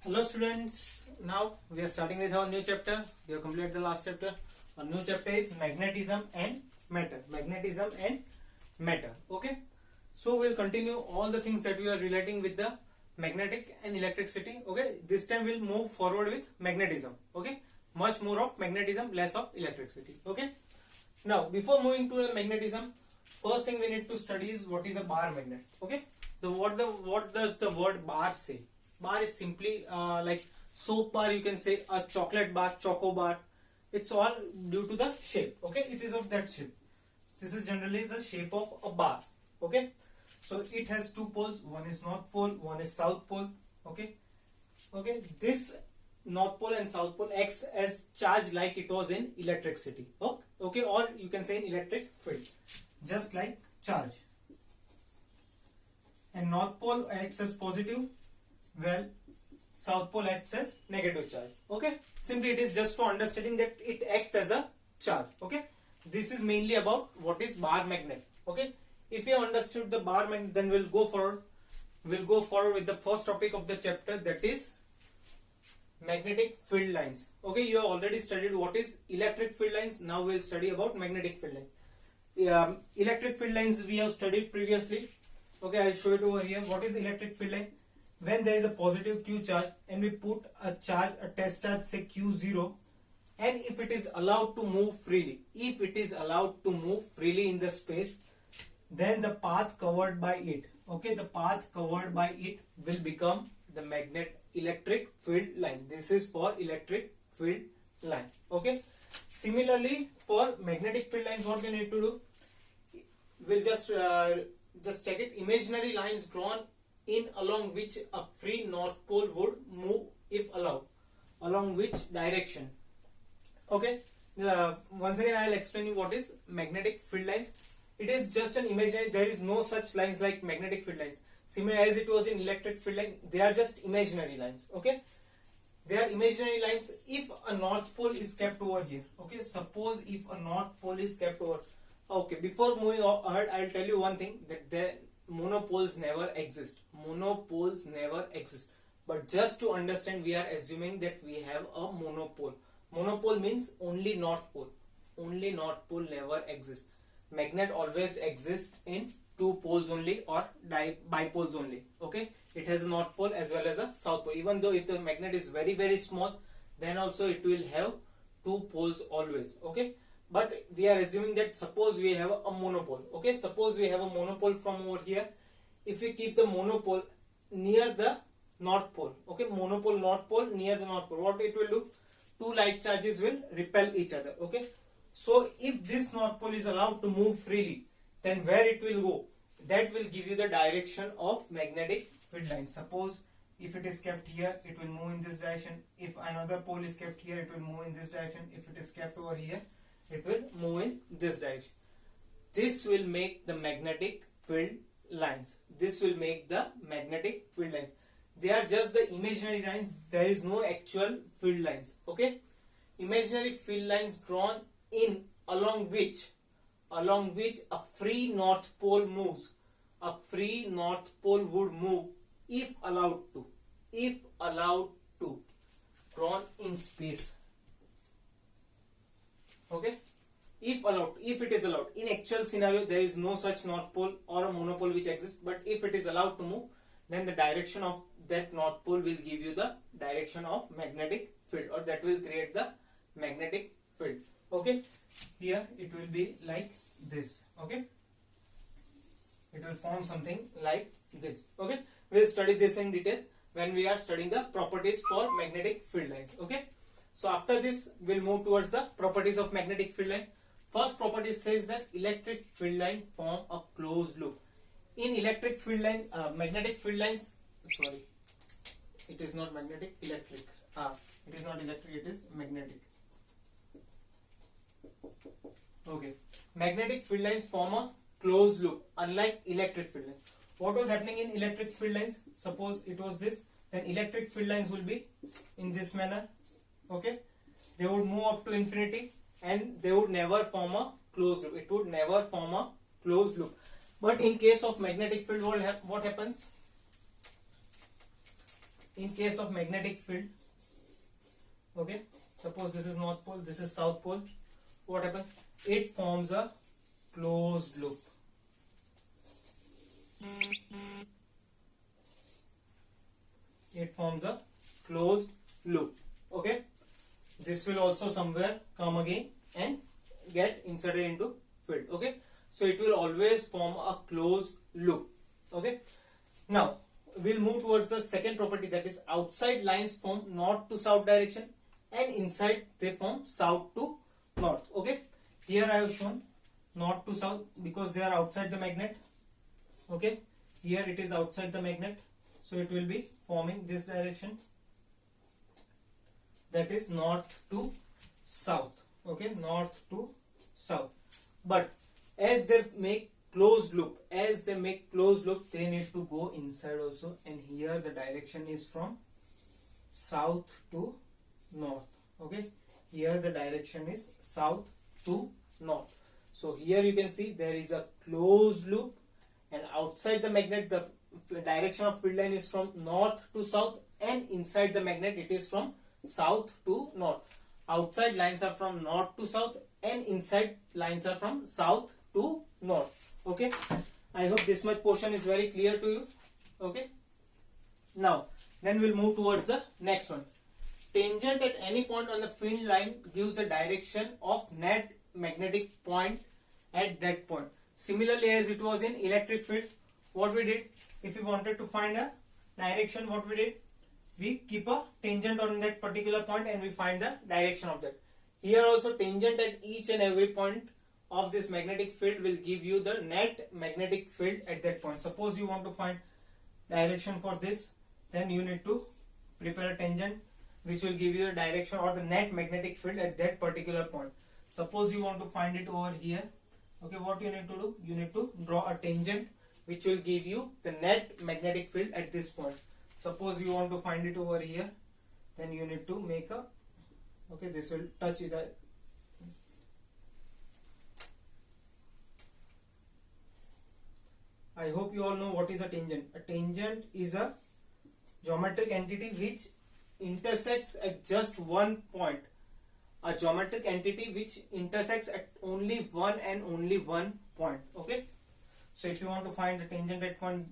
Hello students, now we are starting with our new chapter. We have completed the last chapter. Our new chapter is magnetism and matter. Magnetism and matter. Okay. So we will continue all the things that we are relating with the magnetic and electricity. Okay. This time we will move forward with magnetism. Okay. Much more of magnetism, less of electricity. Okay. Now before moving to the magnetism, first thing we need to study is what is a bar magnet. Okay. What does the word bar say? Bar is simply like soap bar, you can say a chocolate bar, choco bar. It's all due to the shape. Okay, it is of that shape. This is generally the shape of a bar. Okay, so it has two poles. One is north pole, one is south pole. Okay, this north pole and south pole acts as charge like it was in electricity. Okay, or you can say in electric field, just like charge. And north pole acts as positive, well, south pole acts as negative charge. Okay, simply it is just for understanding that it acts as a charge. Okay, this is mainly about what is bar magnet. Okay, if you understood the bar magnet, then we'll go forward with the first topic of the chapter, that is magnetic field lines. Okay, you have already studied what is electric field lines. Now we'll study about magnetic field lines. Electric field lines we have studied previously. Okay, I'll show it over here. What is electric field line? When there is a positive Q charge and we put a test charge, say Q0, and if it is allowed to move freely, in the space, then the path covered by it, will become the electric field line. This is for electric field line. Okay. Similarly, for magnetic field lines, what we need to do? We'll just check it. Imaginary lines drawn in along which a free north pole would move if allowed. Along which direction? Okay. Once again, I will explain you what is magnetic field lines. It is just an imaginary. There is no such lines like magnetic field lines. Similar as it was in electric field line, they are just imaginary lines. Okay. They are imaginary lines if a north pole is kept over here. Okay. Suppose if a north pole is kept over. Okay. Before moving ahead, I will tell you one thing, that the monopoles never exist. But just to understand, we are assuming that we have a monopole. Monopole means only north pole. Never exists. Magnet always exists in two poles only or bipoles only. Okay, it has a north pole as well as a south pole. Even though if the magnet is very very small, then also it will have two poles always. Okay, but we are assuming that suppose we have a monopole. Okay, suppose we have a monopole from over here. If we keep the monopole near the north pole, okay, monopole north pole near the north pole, what it will do? Two like charges will repel each other. Okay, so if this north pole is allowed to move freely, then where it will go? That will give you the direction of magnetic field line. Suppose if it is kept here, it will move in this direction. If another pole is kept here, it will move in this direction. If it is kept over here, it will move in this direction. This will make the magnetic field lines. They are just the imaginary lines. There is no actual field lines. Okay, imaginary field lines drawn in along which a free north pole moves. A free north pole would move if allowed to. Drawn in space. Okay, if it is allowed. In actual scenario, there is no such north pole or a monopole which exists, but if it is allowed to move, then the direction of that north pole will give you the direction of magnetic field, or that will create the magnetic field. Okay, here it will be like this. Okay, it will form something like this. Okay, we'll study this in detail when we are studying the properties for magnetic field lines. Okay, so after this we'll move towards the properties of magnetic field line. First property says that electric field line form a closed loop. In electric field line, magnetic field lines, sorry, it is not magnetic, electric. It is not electric, it is magnetic. Okay, magnetic field lines form a closed loop, unlike electric field lines. What was happening in electric field lines? Suppose it was this, then electric field lines will be in this manner. Okay, they would move up to infinity and they would never form a closed loop. It would never form a closed loop. But in case of magnetic field, what happens? in case of magnetic field, okay, suppose this is north pole, this is south pole, what happens? It forms a closed loop. It forms a closed loop. Okay, this will also somewhere come again and get inserted into field. Okay, so it will always form a closed loop. Okay, now we'll move towards the second property, that is outside lines form north to south direction and inside they form south to north. Okay, here I have shown north to south because they are outside the magnet. Okay, here it is outside the magnet, so it will be forming this direction, that is north to south. Okay, north to south. But as they make closed loop, they need to go inside also, and here the direction is from south to north. Okay, here the direction is south to north. So here you can see there is a closed loop, and outside the magnet the direction of field line is from north to south, and inside the magnet it is from south to north. Outside lines are from north to south and inside lines are from south to north. Okay, I hope this much portion is very clear to you. Okay, now then we'll move towards the next one. Tangent at any point on the field line gives the direction of net magnetic point at that point. Similarly, as it was in electric field, what we did, if we wanted to find a direction, what we did, we keep a tangent on that particular point and we find the direction of that. Here also tangent at each and every point of this magnetic field will give you the net magnetic field at that point. Suppose you want to find direction for this, then you need to prepare a tangent which will give you the direction or the net magnetic field at that particular point. Suppose you want to find it over here. Okay, what you need to do? You need to draw a tangent which will give you the net magnetic field at this point. Suppose you want to find it over here, then you need to make a, okay, this will touch it. I hope you all know what is a tangent. A tangent is a geometric entity which intersects at just one point. A geometric entity which intersects at only one and only one point. Okay, so if you want to find the tangent at point,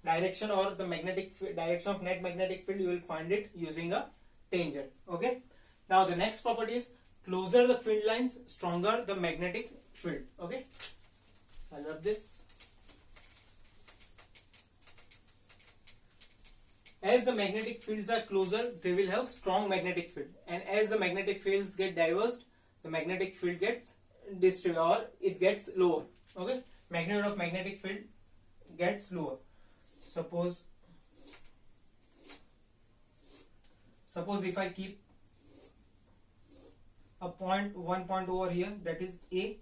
direction or the magnetic direction of net magnetic field, you will find it using a tangent. Okay, now the next property is closer the field lines, stronger the magnetic field. Okay, I love this. As the magnetic fields are closer, they will have strong magnetic field, and as the magnetic fields get diverged, the magnetic field gets distributed or it gets lower. Okay, magnitude of magnetic field gets lower. Suppose if I keep a point, one point over here, that is A,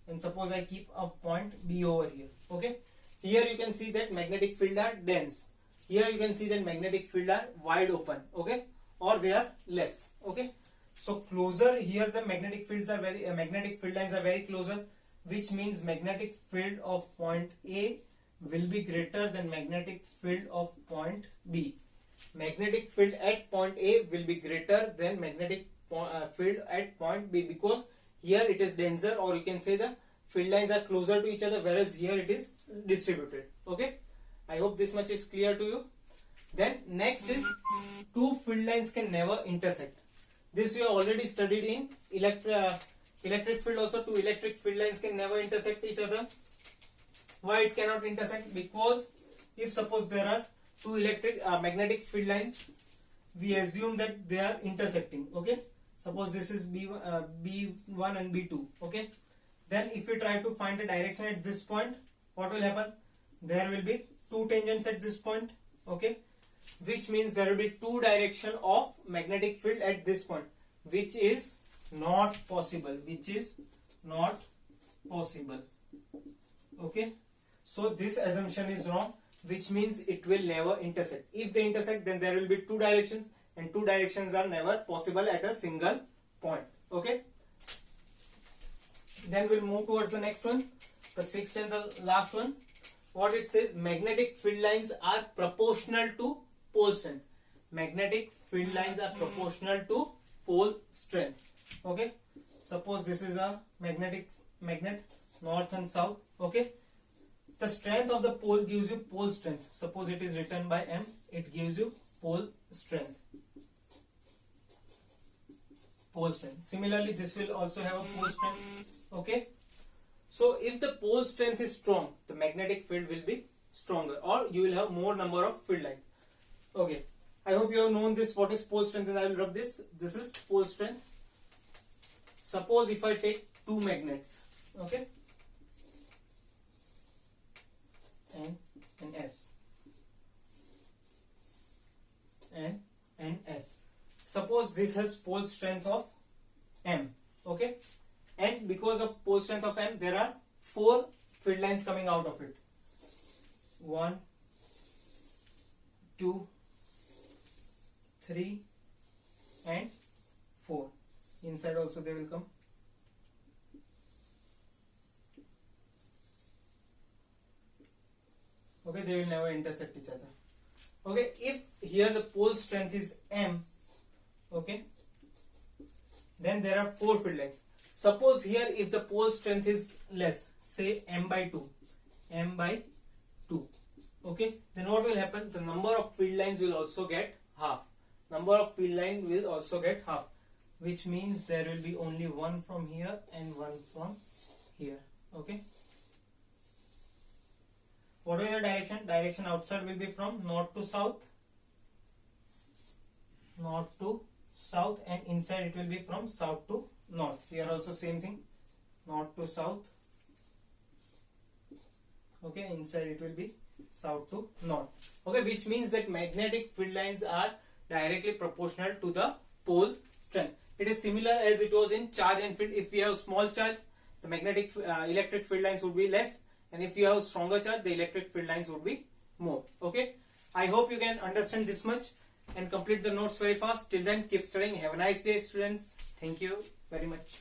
and suppose I keep a point B over here. Okay, here you can see that magnetic field are dense. Here you can see that magnetic field are wide open. Okay, or they are less. Okay, so closer, here the magnetic fields are very magnetic field lines are very closer, which means magnetic field of point A will be greater than magnetic field of point B. Magnetic field at point A will be greater than magnetic field at point B, because here it is denser, or you can say the field lines are closer to each other, whereas here it is distributed. Okay, I hope this much is clear to you. Then next is two field lines can never intersect. This we have already studied in electric field also. Two electric field lines can never intersect each other. Why it cannot intersect? Because if suppose there are two magnetic field lines, we assume that they are intersecting. Okay, suppose this is B1 and B2. Okay, then if we try to find the direction at this point, what will happen? There will be two tangents at this point. Okay, which means there will be two direction of magnetic field at this point, which is not possible. Okay, so this assumption is wrong, which means it will never intersect. If they intersect, then there will be two directions, and two directions are never possible at a single point. Okay, then we'll move towards the next one, the sixth and the last one. What it says, magnetic field lines are proportional to pole strength. Magnetic field lines are proportional to pole strength. Okay, suppose this is a magnet north and south. Okay, the strength of the pole gives you pole strength. Suppose it is written by M, it gives you pole strength. Pole strength. Similarly, this will also have a pole strength. Okay, so if the pole strength is strong, the magnetic field will be stronger, or you will have more number of field lines. Okay, I hope you have known this. What is pole strength? And I will rub this. This is pole strength. Suppose if I take two magnets, okay, N and S, N and S. Suppose this has pole strength of M, okay, and because of pole strength of M, there are 4 field lines coming out of it. 1, 2, 3, and 4. Inside also they will come. Okay, they will never intersect each other. Okay, if here the pole strength is M, okay, then there are 4 field lines. Suppose here if the pole strength is less, say M by 2, okay, then what will happen? The number of field lines will also get half. Number of field lines will also get half, which means there will be only one from here and one from here. Okay, what is the direction? Direction outside will be from north to south, and inside it will be from south to north. Here also same thing, north to south. Okay, inside it will be south to north. Okay, which means that magnetic field lines are directly proportional to the pole strength. It is similar as it was in charge and field. If we have small charge, the magnetic electric field lines would be less, and if you have stronger charge, the electric field lines would be more. Okay, I hope you can understand this much and complete the notes very fast. Till then, keep studying. Have a nice day, students. Thank you very much.